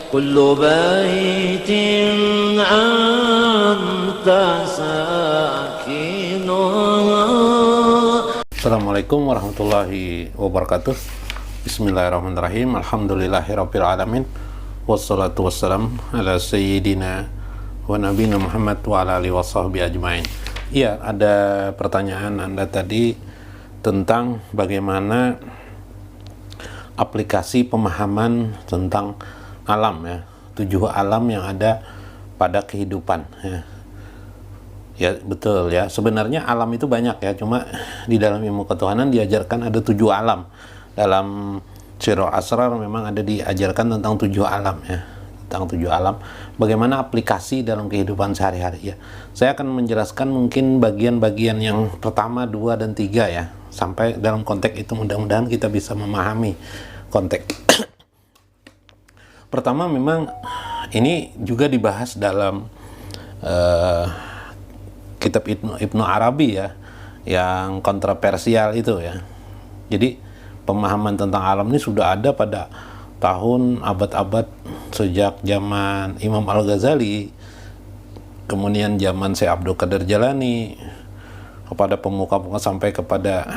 كل بيت أنت ساكنها. Assalamualaikum warahmatullahi wabarakatuh. Bismillahirrahmanirrahim. Alhamdulillahirabbil alamin. Wassalatu wassalam ala sayyidina wa nabiyina Muhammad wa ala alihi washabbihi ajmain. Iya, ada pertanyaan Anda tadi tentang bagaimana aplikasi pemahaman tentang alam ya, 7 alam yang ada pada kehidupan ya. Ya betul ya, sebenarnya alam itu banyak ya, cuma di dalam ilmu ketuhanan diajarkan ada 7 alam. Dalam Sirah Asrar memang ada diajarkan tentang 7 alam ya, tentang 7 alam. Bagaimana aplikasi dalam kehidupan sehari-hari ya. Saya akan menjelaskan mungkin bagian-bagian yang pertama, 2, dan 3 ya, sampai dalam konteks itu mudah-mudahan kita bisa memahami konteks. Pertama, memang ini juga dibahas dalam kitab Ibnu Arabi ya, yang kontroversial itu ya. Jadi pemahaman tentang alam ini sudah ada pada tahun abad-abad sejak zaman Imam Al-Ghazali, kemudian zaman Syekh Abdul Qadir Jalani, kepada pemuka-pemuka sampai kepada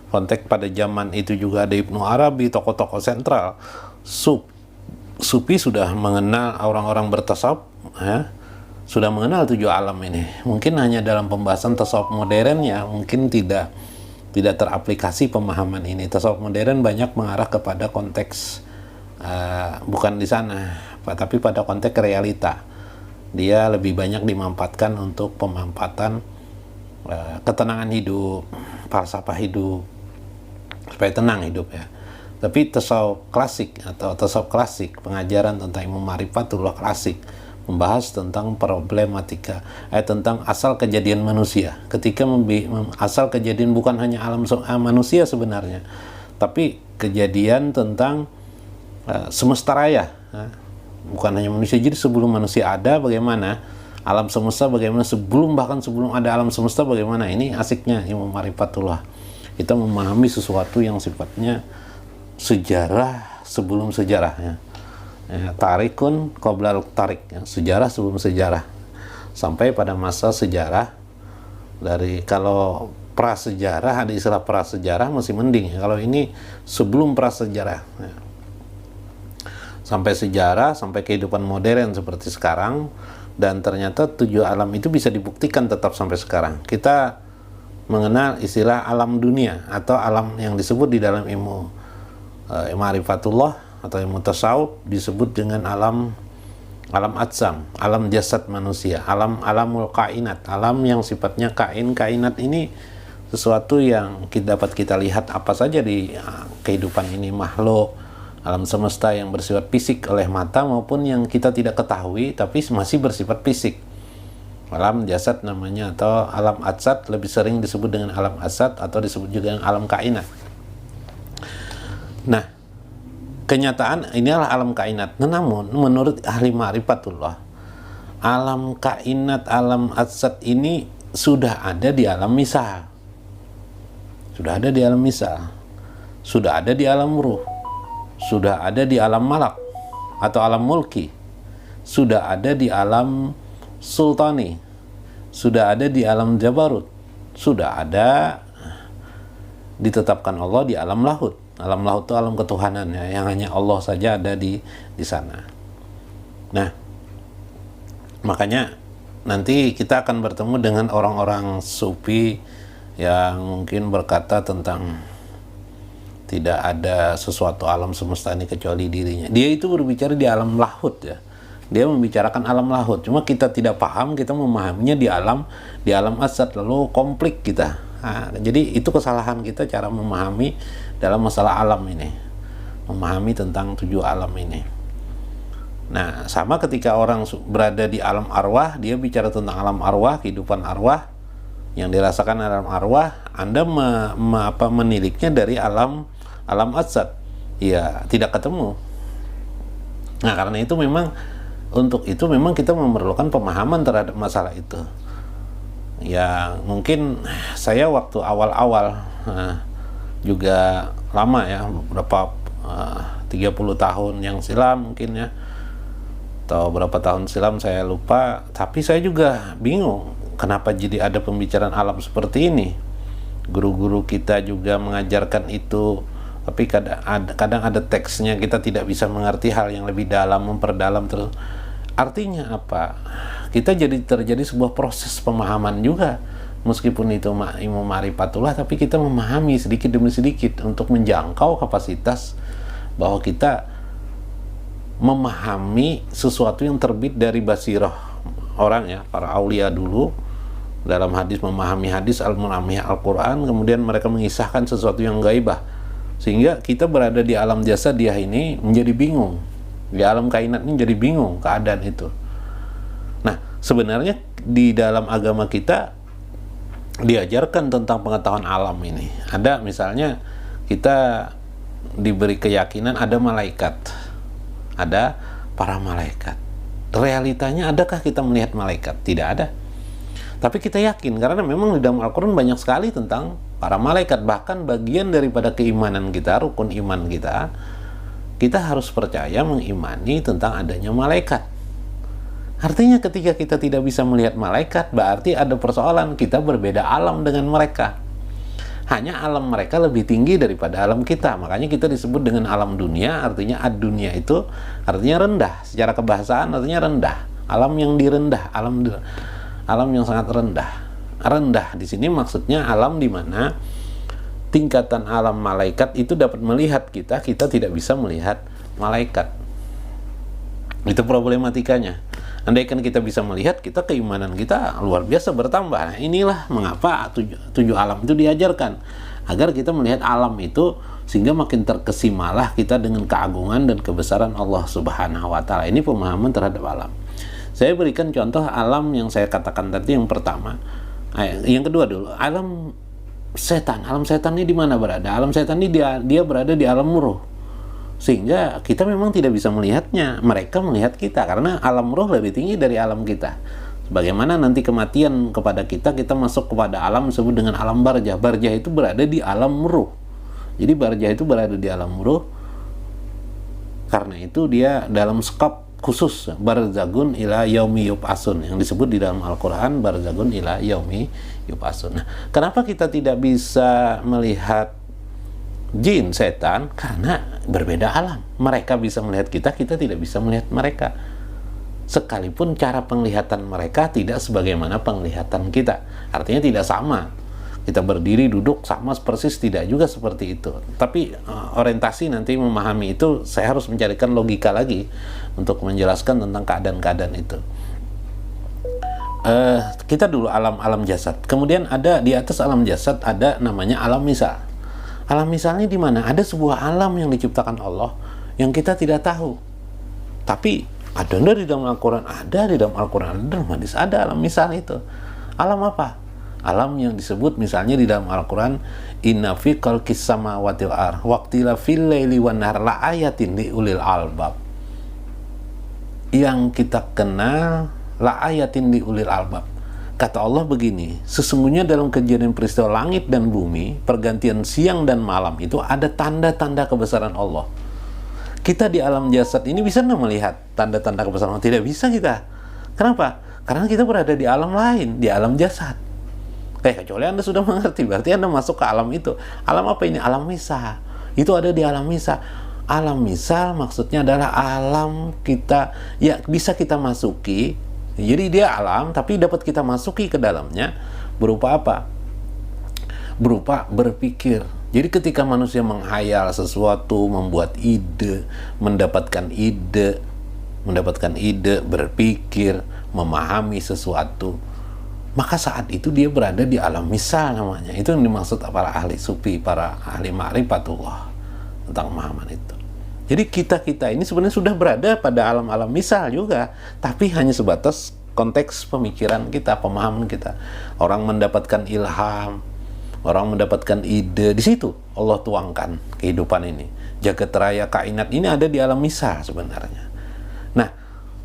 konteks pada zaman itu juga ada Ibnu Arabi, tokoh-tokoh sentral. Sufi sudah mengenal, orang-orang bertasawuf ya, sudah mengenal 7 alam ini. Mungkin hanya dalam pembahasan tasawuf modern ya, mungkin tidak teraplikasi pemahaman ini. Tasawuf modern banyak mengarah kepada konteks bukan di sana, tapi pada konteks realita. Dia lebih banyak dimanfaatkan untuk pemampatan ketenangan hidup, falsafah hidup, supaya tenang hidup ya. Tapi tasawuf klasik atau tasawuf klasik, pengajaran tentang ilmu ma'rifatullah klasik, membahas tentang problematika tentang asal kejadian manusia. Ketika asal kejadian bukan hanya alam manusia sebenarnya, tapi kejadian tentang semesta raya, bukan hanya manusia. Jadi sebelum manusia ada, bagaimana alam semesta, bagaimana bahkan sebelum ada alam semesta, bagaimana. Ini asiknya ilmu ma'rifatullah. Kita memahami sesuatu yang sifatnya sejarah sebelum sejarah ya. Tarikun qoblal tarik ya, sejarah sebelum sejarah, sampai pada masa sejarah. Dari kalau prasejarah, ada istilah prasejarah masih mending ya. Kalau ini sebelum prasejarah ya. Sampai sejarah, sampai kehidupan modern seperti sekarang. Dan ternyata 7 alam itu bisa dibuktikan tetap sampai sekarang. Kita mengenal istilah alam dunia atau alam yang disebut di dalam ilmu ma'rifatullah atau ilmu tasawuf disebut dengan alam atsam, alam jasad manusia, alamul kainat, alam yang sifatnya kainat ini sesuatu yang dapat kita lihat apa saja di kehidupan ini, makhluk alam semesta yang bersifat fisik oleh mata maupun yang kita tidak ketahui tapi masih bersifat fisik. Alam jasad namanya, atau alam atsad, lebih sering disebut dengan alam atsad atau disebut juga dengan alam kainat. Nah, kenyataan inilah alam kainat. Namun menurut ahli ma'rifatullah, alam kainat, alam atsad ini sudah ada di alam misal. Sudah ada di alam misal. Sudah ada di alam ruh. Sudah ada di alam malak atau alam mulki. Sudah ada di alam sultani. Sudah ada di alam jabarut. Sudah ada ditetapkan Allah di alam lahut. Alam lahut itu alam ketuhanan ya, yang hanya Allah saja ada di sana. Nah, makanya nanti kita akan bertemu dengan orang-orang sufi yang mungkin berkata tentang tidak ada sesuatu alam semesta ini kecuali dirinya. Dia itu berbicara di alam lahut ya. Dia membicarakan alam lahut. Cuma kita tidak paham, kita memahaminya di alam atsad, lalu konflik kita. Nah, jadi itu kesalahan kita cara memahami dalam masalah alam ini, memahami tentang 7 alam ini. Nah, sama ketika orang berada di alam arwah, dia bicara tentang alam arwah, kehidupan arwah yang dirasakan alam arwah. Anda meniliknya dari alam atsad, ya tidak ketemu. Nah, karena itu memang untuk itu memang kita memerlukan pemahaman terhadap masalah itu. Ya mungkin saya waktu awal-awal juga lama ya, berapa 30 tahun yang silam mungkin ya, atau berapa tahun silam saya lupa, tapi saya juga bingung kenapa jadi ada pembicaraan alam seperti ini. Guru-guru kita juga mengajarkan itu, tapi kadang ada teksnya kita tidak bisa mengerti hal yang lebih dalam, memperdalam terus. Artinya apa? Kita terjadi sebuah proses pemahaman juga, meskipun itu ilmu ma'rifatullah, tapi kita memahami sedikit demi sedikit untuk menjangkau kapasitas bahwa kita memahami sesuatu yang terbit dari basirah orang ya, para aulia dulu dalam hadis, memahami hadis, al-munamih Al-Quran, kemudian mereka mengisahkan sesuatu yang gaibah, sehingga kita berada di alam jasadiah ini menjadi bingung, di alam kainat ini jadi bingung keadaan itu. Nah, sebenarnya di dalam agama kita diajarkan tentang pengetahuan alam ini. Ada misalnya kita diberi keyakinan ada malaikat, ada para malaikat. Realitanya adakah kita melihat malaikat? Tidak ada. Tapi kita yakin karena memang di dalam Al-Quran banyak sekali tentang para malaikat. Bahkan bagian daripada keimanan kita, rukun iman kita, kita harus percaya, mengimani tentang adanya malaikat. Artinya ketika kita tidak bisa melihat malaikat, berarti ada persoalan, kita berbeda alam dengan mereka. Hanya alam mereka lebih tinggi daripada alam kita. Makanya kita disebut dengan alam dunia, artinya ad-dunia itu artinya rendah. Secara kebahasaan artinya rendah. Alam yang direndah, alam yang sangat rendah. Rendah di sini maksudnya alam di mana tingkatan alam malaikat itu dapat melihat kita tidak bisa melihat malaikat. Itu problematikanya. Andaikan kita bisa melihat, keimanan kita luar biasa bertambah. Nah, inilah mengapa tujuh alam itu diajarkan, agar kita melihat alam itu sehingga makin terkesimalah kita dengan keagungan dan kebesaran Allah Subhanahu wa Ta'ala. Ini pemahaman terhadap alam. Saya berikan contoh alam yang saya katakan tadi, yang pertama. Yang kedua dulu, alam setan. Alam setan ini di mana berada? Alam setan ini dia berada di alam ruh. Sehingga kita memang tidak bisa melihatnya, mereka melihat kita, karena alam roh lebih tinggi dari alam kita. Sebagaimana nanti kematian kepada kita masuk kepada alam disebut dengan alam barzah. Barzah itu berada di alam ruh. Jadi barzah itu berada di alam ruh, karena itu dia dalam skop khusus, barzagun ila yaumi yub'atsun, yang disebut di dalam Al-Quran barzagun ila yaumi yub'atsun. Nah, kenapa kita tidak bisa melihat jin, setan? Karena berbeda alam. Mereka bisa melihat kita tidak bisa melihat mereka. Sekalipun cara penglihatan mereka tidak sebagaimana penglihatan kita. Artinya tidak sama. Kita berdiri, duduk, sama persis tidak juga seperti itu. Tapi orientasi nanti memahami itu, saya harus mencarikan logika lagi untuk menjelaskan tentang keadaan-keadaan itu. Kita dulu alam jasad. Kemudian ada di atas alam jasad ada namanya alam misal. Alam misalnya di mana? Ada sebuah alam yang diciptakan Allah yang kita tidak tahu. Tapi ada di dalam Al-Quran, ada di dalam Al-Quran, ada dalam hadis, ada alam misal itu. Alam apa? Alam yang disebut misalnya di dalam Al-Quran, inna fi khalqis samawati wal ardh waqtilafil laili wan nahar la ayatin li ulil albab. Yang kita kenal la ayatin li ulil albab. Kata Allah begini, sesungguhnya dalam kejadian peristiwa langit dan bumi, pergantian siang dan malam itu ada tanda-tanda kebesaran Allah. Kita di alam jasad ini bisa nggak melihat tanda-tanda kebesaran Allah? Tidak bisa kita. Kenapa? Karena kita berada di alam lain, di alam jasad. Kecuali Anda sudah mengerti, berarti Anda masuk ke alam itu. Alam apa ini? Alam misal. Itu ada di alam misal. Alam misal maksudnya adalah alam kita, ya bisa kita masuki. Jadi dia alam, tapi dapat kita masuki ke dalamnya berupa apa? Berupa berpikir. Jadi ketika manusia menghayal sesuatu, membuat ide, mendapatkan ide, berpikir, memahami sesuatu, maka saat itu dia berada di alam misal namanya. Itu yang dimaksud para ahli sufi, para ahli ma'rifatullah tentang pemahaman itu. Jadi kita ini sebenarnya sudah berada pada alam-alam misal juga, tapi hanya sebatas konteks pemikiran kita, pemahaman kita. Orang mendapatkan ilham, orang mendapatkan ide, di situ Allah tuangkan kehidupan ini. Jagat raya kainat ini ada di alam misal sebenarnya. Nah,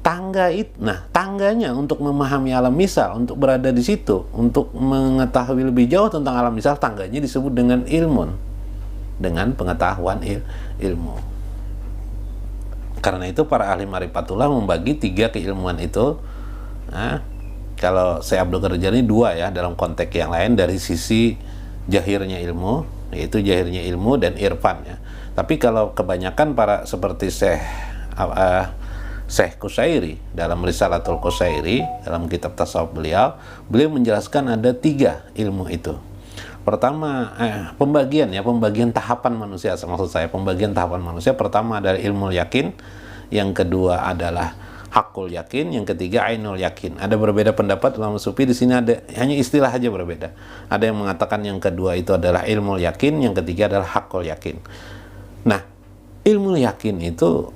tangganya untuk memahami alam misal, untuk berada di situ, untuk mengetahui lebih jauh tentang alam misal, tangganya disebut dengan ilmu, dengan pengetahuan ilmu. Karena itu para ahli Ma'rifatullah membagi 3 keilmuan itu. Nah, kalau Syekh Abdul Qadir Jailani 2 ya, dalam konteks yang lain dari sisi jahirnya ilmu, yaitu jahirnya ilmu dan irfan ya. Tapi kalau kebanyakan para seperti Syekh Qusairi dalam Risalatul Qusairi, dalam kitab tasawuf beliau menjelaskan ada 3 ilmu itu. Pertama, pembagian tahapan manusia, maksud saya pembagian tahapan manusia. Pertama adalah ilmu yakin, yang kedua adalah hakul yakin, yang ketiga ainul yakin. Ada berbeda pendapat ulama sufi di sini, ada hanya istilah aja berbeda. Ada yang mengatakan yang kedua itu adalah ilmu yakin, yang ketiga adalah hakul yakin. Nah, ilmu yakin itu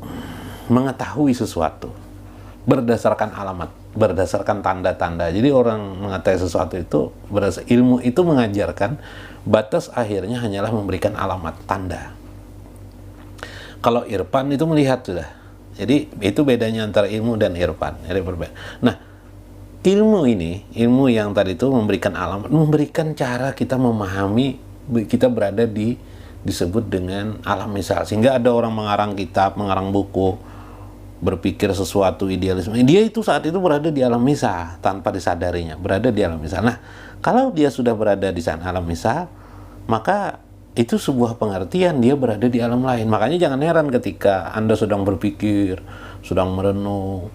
mengetahui sesuatu berdasarkan alamat, berdasarkan tanda-tanda. Jadi orang mengetahui sesuatu itu ilmu itu mengajarkan batas akhirnya hanyalah memberikan alamat, tanda. Kalau irfan itu melihat sudah. Jadi itu bedanya antara ilmu dan irfan. Jadi berbeda. Nah, ilmu ini, ilmu yang tadi itu memberikan alamat, memberikan cara kita memahami kita berada disebut dengan alam misal. Sehingga ada orang mengarang kitab, mengarang buku, berpikir sesuatu idealisme, dia itu saat itu berada di alam misal tanpa disadarinya, berada di alam misal. Nah, kalau dia sudah berada di sana alam misal, maka itu sebuah pengertian dia berada di alam lain. Makanya jangan heran ketika Anda sedang berpikir, sedang merenung,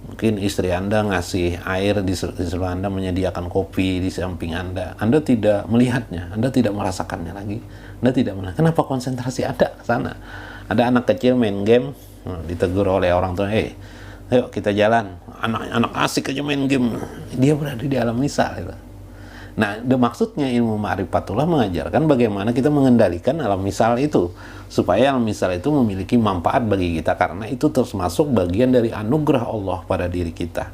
mungkin istri Anda ngasih air di sebelah Anda, menyediakan kopi di samping Anda tidak melihatnya, Anda tidak merasakannya lagi, Anda tidak melihat. Kenapa konsentrasi Anda ke sana? Ada anak kecil main game, ditegur oleh orang tua, ayo kita jalan, anak asik aja main game. Dia berada di alam misal gitu. Nah, maksudnya ilmu Ma'rifatullah mengajarkan bagaimana kita mengendalikan alam misal itu, supaya alam misal itu memiliki manfaat bagi kita, karena itu termasuk bagian dari anugerah Allah pada diri kita.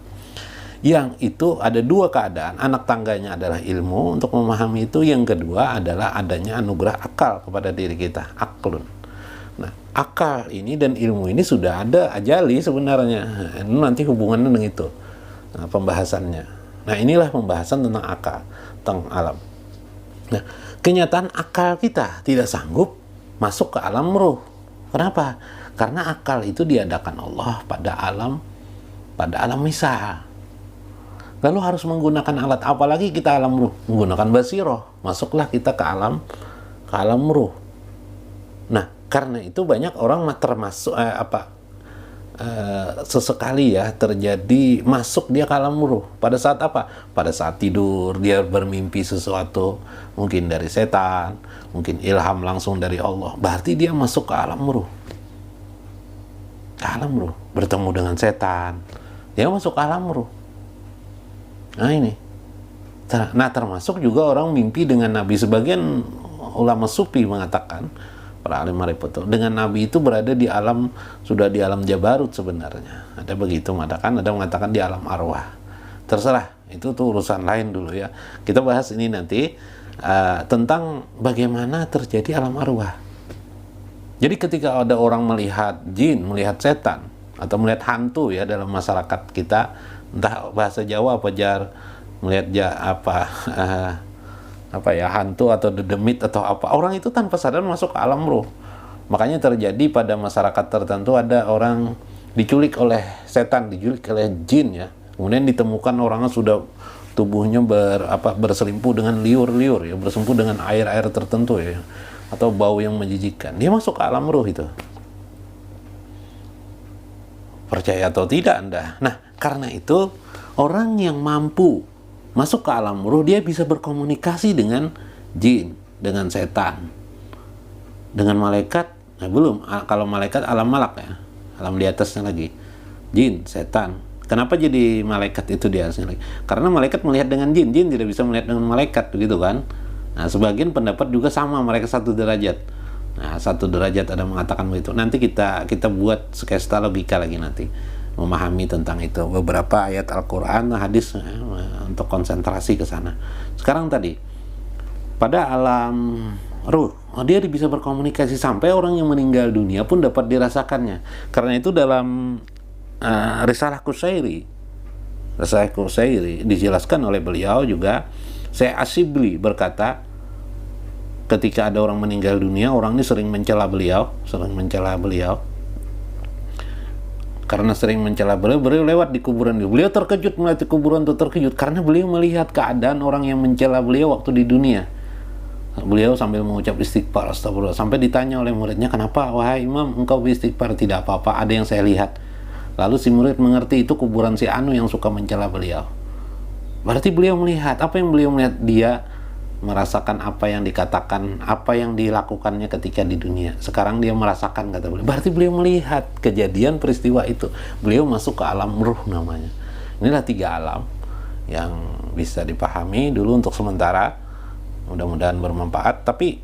Yang itu ada 2 keadaan, anak tangganya adalah ilmu untuk memahami itu, yang kedua adalah adanya anugerah akal kepada diri kita, aklun. Nah, akal ini dan ilmu ini sudah ada ajali sebenarnya. Ini nanti hubungannya dengan itu, pembahasannya. Nah, inilah pembahasan tentang akal, tentang alam. Nah, kenyataan akal kita tidak sanggup masuk ke alam ruh. Kenapa? Karena akal itu diadakan Allah pada alam misal. Lalu harus menggunakan alat apa lagi kita alam ruh? Menggunakan basiroh. Masuklah kita ke alam ruh. Nah, karena itu banyak orang termasuk sesekali ya terjadi masuk dia ke alam ruh. Pada saat apa? Pada saat tidur dia bermimpi sesuatu, mungkin dari setan, mungkin ilham langsung dari Allah. Berarti dia masuk ke alam ruh. Ke alam ruh, bertemu dengan setan. Dia masuk ke alam ruh. Nah, ini. Nah, termasuk juga orang mimpi dengan Nabi. Sebagian ulama sufi mengatakan, para alim Ma'rifatullah, dengan Nabi itu berada di alam, sudah di alam Jabarut sebenarnya. Ada begitu mengatakan, ada mengatakan di alam arwah. Terserah, itu tuh urusan lain dulu ya. Kita bahas ini nanti tentang bagaimana terjadi alam arwah. Jadi ketika ada orang melihat jin, melihat setan, atau melihat hantu ya dalam masyarakat kita, entah bahasa Jawa apa melihat hantu atau dedemit atau apa, orang itu tanpa sadar masuk ke alam ruh. Makanya terjadi pada masyarakat tertentu ada orang diculik oleh setan, diculik oleh jin ya, kemudian ditemukan orangnya sudah tubuhnya berselimpuh dengan liur-liur ya, berselimpuh dengan air-air tertentu ya, atau bau yang menjijikkan. Dia masuk ke alam ruh itu. Percaya atau tidak Anda? Nah, karena itu orang yang mampu masuk ke alam ruh, dia bisa berkomunikasi dengan jin, dengan setan, dengan malaikat. Nah, belum. Kalau malaikat alam malak ya, alam di atasnya lagi. Jin, setan. Kenapa jadi malaikat itu di atasnya lagi? Karena malaikat melihat dengan jin, jin tidak bisa melihat dengan malaikat, begitu kan? Nah, sebagian pendapat juga sama, mereka 1 derajat. Nah, 1 derajat ada mengatakan begitu. Nanti kita buat skesta logika lagi nanti, memahami tentang itu, beberapa ayat Al-Quran, hadis untuk konsentrasi ke sana. Sekarang tadi pada alam ruh, dia bisa berkomunikasi sampai orang yang meninggal dunia pun dapat dirasakannya. Karena itu dalam Risalah Qusairi dijelaskan oleh beliau juga, Syekh Asyibli berkata, ketika ada orang meninggal dunia, orang ini sering mencela beliau, karena sering mencela beliau lewat di kuburan beliau terkejut melihat kuburan itu, terkejut karena beliau melihat keadaan orang yang mencela beliau waktu di dunia. Beliau sambil mengucap istighfar, astagfirullah, sampai ditanya oleh muridnya, kenapa wahai imam engkau beristighfar? Tidak apa-apa, ada yang saya lihat. Lalu si murid mengerti itu kuburan si Anu yang suka mencela beliau. Berarti beliau melihat, apa yang beliau melihat? Dia merasakan apa yang dikatakan, apa yang dilakukannya ketika di dunia. Sekarang dia merasakan, kata beliau. Berarti beliau melihat kejadian peristiwa itu. Beliau masuk ke alam ruh namanya. Inilah 3 alam yang bisa dipahami dulu untuk sementara. Mudah-mudahan bermanfaat. Tapi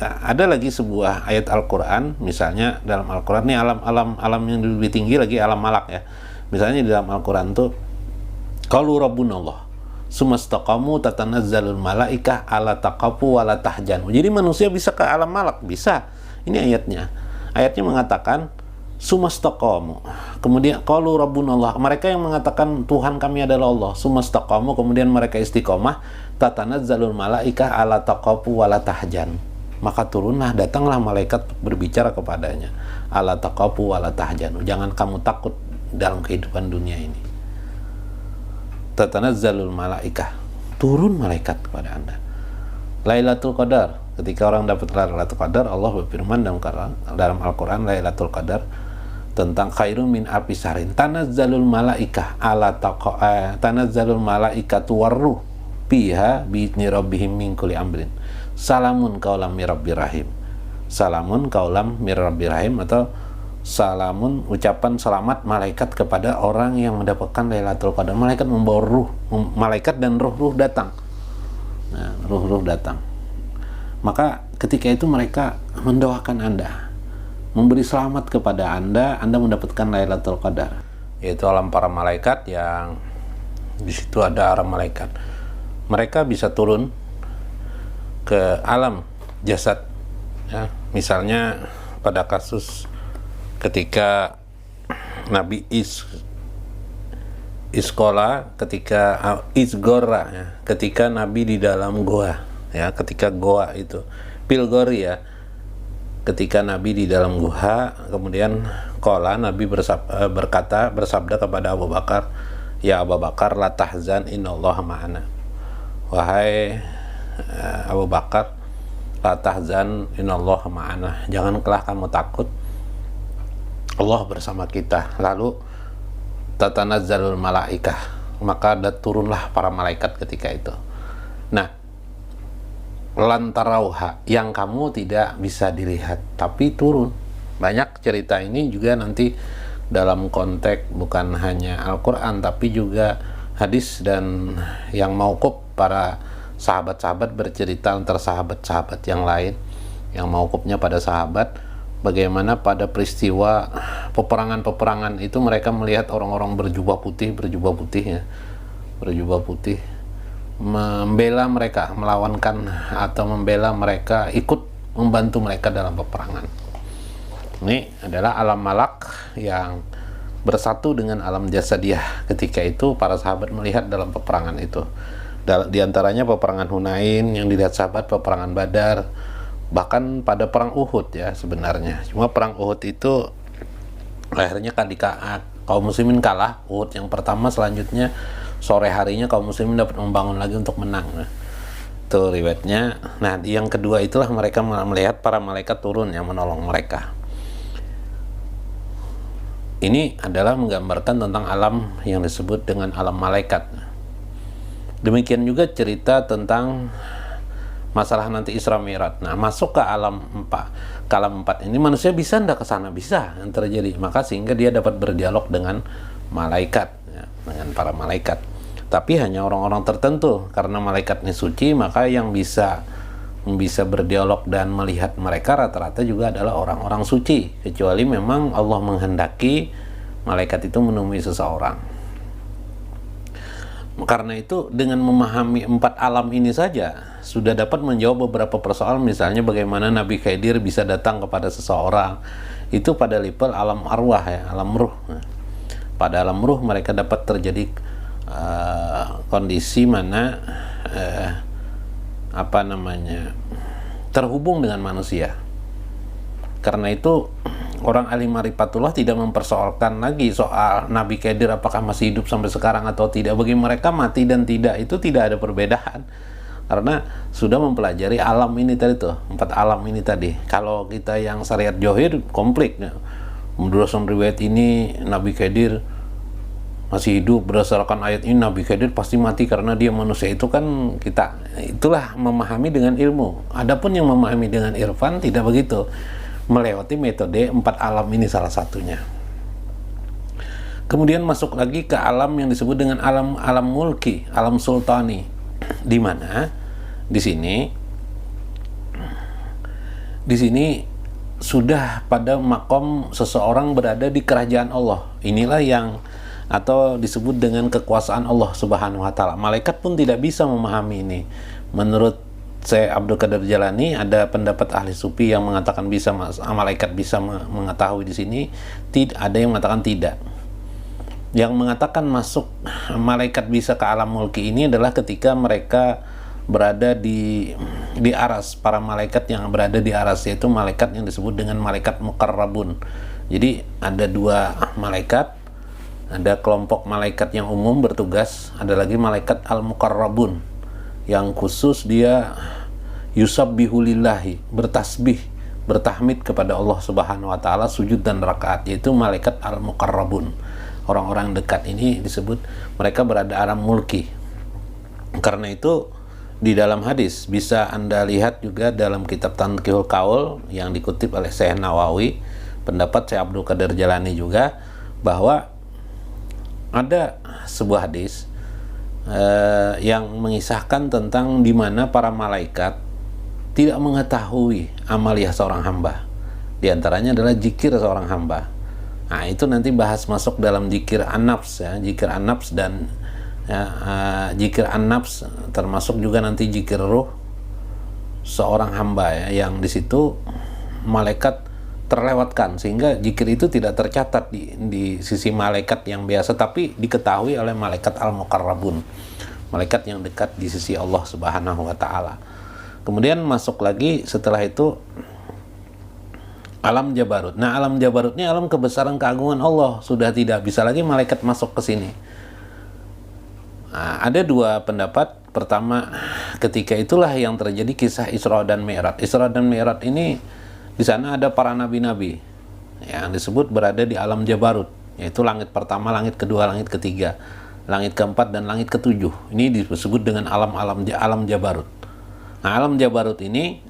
ada lagi sebuah ayat Al-Quran, misalnya dalam Al-Quran ini alam yang lebih tinggi lagi, alam malak ya. Misalnya di dalam Al-Quran tuh, qalu rabbunallah sumastaqamu tatanazzalul malaikah ala taqafu wala tahjanu. Jadi manusia bisa ke alam malak, bisa. Ini ayatnya. Ayatnya mengatakan sumastaqamu. Kemudian qalu rabbunallah, mereka yang mengatakan Tuhan kami adalah Allah, sumastaqamu, kemudian mereka istiqomah, tatanazzalul malaikah ala taqafu wala tahjanu. Maka turunlah, datanglah malaikat berbicara kepadanya, ala taqafu wala tahjanu, jangan kamu takut dalam kehidupan dunia ini. Tatanazzalul malaikah, turun malaikat kepada anda. Lailatul Qadar, ketika orang dapat Lailatul Qadar, Allah berfirman dalam Al-Quran Lailatul Qadar tentang khairun min alfi syahrin. Tanazzalul malaikah ala tanazzalul malaikatu warruh fiha bi'izni rabbihim min kulli amrin. Salamun qaulam mir rabbir rahim. Salamun qaulam mir rabbir rahim, atau salamun, ucapan selamat malaikat kepada orang yang mendapatkan Lailatul Qadar. Malaikat membawa ruh, malaikat dan ruh-ruh datang. Nah, ruh-ruh datang. Maka ketika itu mereka mendoakan Anda, memberi selamat kepada Anda mendapatkan Lailatul Qadar. Yaitu alam para malaikat, yang di situ ada alam malaikat. Mereka bisa turun ke alam jasad. Ya, misalnya pada kasus ketika Nabi Isgora, ya, ketika Nabi di dalam goa, ya, ketika goa itu Pilgori ya, ketika Nabi di dalam gua, kemudian Nabi bersabda kepada Abu Bakar, ya Abu Bakar, la tahzan innallaha ma'ana. Wahai Abu Bakar, la tahzan innallaha ma'ana, janganlah kamu takut, Allah bersama kita. Lalu tatanazzalul malaikah, maka turunlah para malaikat ketika itu. Nah, lantarauha, yang kamu tidak bisa dilihat tapi turun. Banyak cerita ini juga nanti dalam konteks bukan hanya Al-Quran tapi juga hadis dan yang mauquf. Para sahabat-sahabat bercerita antar sahabat-sahabat yang lain yang mauqufnya pada sahabat, bagaimana pada peristiwa peperangan-peperangan itu mereka melihat orang-orang berjubah putih ya, berjubah putih membela mereka, melawankan atau membela mereka, ikut membantu mereka dalam peperangan. Ini adalah alam malak yang bersatu dengan alam jasadiah. Ketika itu para sahabat melihat dalam peperangan itu. Di antaranya peperangan Hunain yang dilihat sahabat, peperangan Badar, bahkan pada perang Uhud ya sebenarnya. Cuma perang Uhud itu akhirnya kaum muslimin kalah Uhud yang pertama, selanjutnya sore harinya kaum muslimin dapat membangun lagi untuk menang. Nah, itu riwayatnya. Nah, yang kedua itulah mereka melihat para malaikat turun yang menolong mereka. Ini adalah menggambarkan tentang alam yang disebut dengan alam malaikat. Demikian juga cerita tentang masalah nanti Isra Mi'raj. Nah, masuk ke alam 4. Ke alam 4 ini manusia bisa ndak ke sana? Bisa yang terjadi. Maka sehingga dia dapat berdialog dengan malaikat, ya, dengan para malaikat. Tapi hanya orang-orang tertentu, karena malaikat ini suci, maka yang bisa berdialog dan melihat mereka rata-rata juga adalah orang-orang suci, kecuali memang Allah menghendaki malaikat itu menemui seseorang. Karena itu dengan memahami 4 alam ini saja sudah dapat menjawab beberapa persoalan. Misalnya bagaimana Nabi Khidir bisa datang kepada seseorang, itu pada level alam arwah ya, alam ruh. Pada alam ruh mereka dapat terjadi kondisi mana terhubung dengan manusia. Karena itu orang ahli ma'rifatullah tidak mempersoalkan lagi soal Nabi Khidir apakah masih hidup sampai sekarang atau tidak. Bagi mereka mati dan tidak itu tidak ada perbedaan, karena sudah mempelajari alam ini tadi tuh, 4 alam ini tadi. Kalau kita yang syariat johir komplit ya. Berdasarkan riwayat ini Nabi Khidir masih hidup, berdasarkan ayat ini Nabi Khidir pasti mati karena dia manusia. Itu kan kita, itulah memahami dengan ilmu. Adapun yang memahami dengan irfan tidak begitu, melewati metode 4 alam ini salah satunya. Kemudian masuk lagi ke alam yang disebut dengan alam mulki, alam sultani, di mana di sini sudah pada makom seseorang berada di kerajaan Allah. Inilah yang atau disebut dengan kekuasaan Allah Subhanahu wa taala. Malaikat pun tidak bisa memahami ini. Menurut Syekh Abdul Qadir Jalani, ada pendapat ahli sufi yang mengatakan bisa, malaikat bisa mengetahui di sini. Ada yang mengatakan tidak. Yang mengatakan masuk malaikat bisa ke alam mulki ini adalah ketika mereka berada di aras. Para malaikat yang berada di aras, yaitu malaikat yang disebut dengan malaikat muqarrabun. Jadi ada 2 malaikat, ada kelompok malaikat yang umum bertugas, ada lagi malaikat al-muqarrabun yang khusus dia yusabbihu lillahi, bertasbih, bertahmid kepada Allah Subhanahu wa taala, sujud dan rakaat, yaitu malaikat al-muqarrabun. Orang-orang dekat ini disebut mereka berada alam mulki. Karena itu di dalam hadis bisa Anda lihat juga dalam kitab Tanqihul Qaul yang dikutip oleh Syekh Nawawi, pendapat Syekh Abdul Qadir Jalani juga, bahwa ada sebuah hadis yang mengisahkan tentang di mana para malaikat tidak mengetahui amaliyah seorang hamba. Di antaranya adalah zikir seorang hamba. Nah, itu nanti bahas masuk dalam zikir an-nafs ya, zikir an-nafs dan zikir an-nafs, termasuk juga nanti zikir ruh seorang hamba ya, yang di situ malaikat terlewatkan sehingga zikir itu tidak tercatat di sisi malaikat yang biasa, tapi diketahui oleh malaikat al-muqarrabun, malaikat yang dekat di sisi Allah Subhanahu wa taala. Kemudian masuk lagi setelah itu alam Jabarut. Nah, alam Jabarut ini alam kebesaran keagungan Allah, sudah tidak bisa lagi malaikat masuk ke sini. Nah, ada 2 pendapat. Pertama, ketika itulah yang terjadi kisah Isra dan Mi'raj. Isra dan Mi'raj ini di sana ada para nabi-nabi yang disebut berada di alam Jabarut, yaitu langit pertama, langit kedua, langit ketiga, langit keempat, dan langit ketujuh. Ini disebut dengan alam Jabarut. Nah, alam Jabarut ini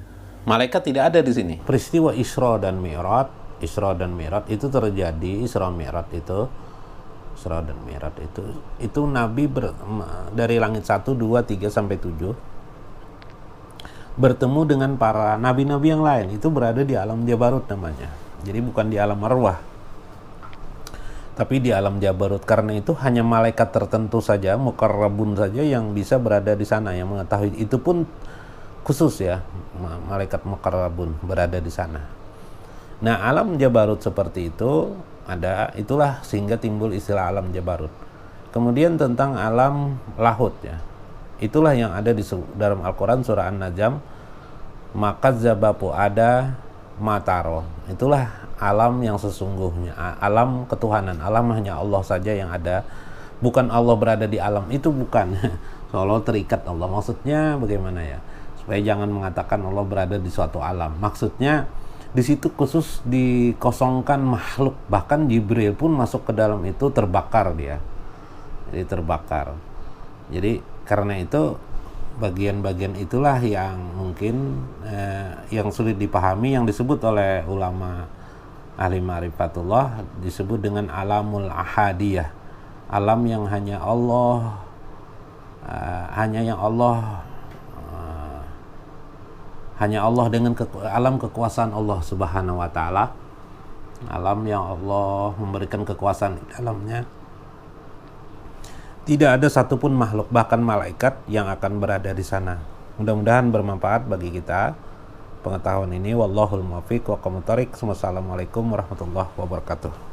malaikat tidak ada di sini. Peristiwa Isra dan Mi'raj itu terjadi. Isra dan Mi'raj itu Nabi dari langit 1, 2, 3 sampai 7 bertemu dengan para nabi-nabi yang lain. Itu berada di alam Jabarut namanya. Jadi bukan di alam arwah, tapi di alam Jabarut. Karena itu hanya malaikat tertentu saja, muqarrabun saja yang bisa berada di sana, yang mengetahui. Itu pun khusus ya, malaikat muqarrabun berada di sana. Nah, alam Jabarut seperti itu ada, itulah sehingga timbul istilah alam Jabarut. Kemudian tentang alam lahut ya, itulah yang ada di dalam Al-Quran surah An-Najm, maka zabapu ada mataro. Itulah alam yang sesungguhnya, alam ketuhanan, alam hanya Allah saja yang ada, bukan Allah berada di alam itu, bukan. Seolah terikat Allah. Maksudnya bagaimana ya? Supaya jangan mengatakan Allah berada di suatu alam. Maksudnya di situ khusus dikosongkan makhluk, bahkan Jibril pun masuk ke dalam itu terbakar dia. Jadi terbakar. Jadi karena itu bagian-bagian itulah yang mungkin yang sulit dipahami, yang disebut oleh ulama ahli ma'rifatullah disebut dengan alamul ahadiyah, alam yang hanya Allah, hanya Allah dengan alam kekuasaan Allah Subhanahu wa taala, alam yang Allah memberikan kekuasaan di dalamnya. Tidak ada satupun makhluk, bahkan malaikat, yang akan berada di sana. Mudah-mudahan bermanfaat bagi kita pengetahuan ini. Wallahul muwaffiq wa aqwamut thoriq. Wassalamualaikum warahmatullahi wabarakatuh.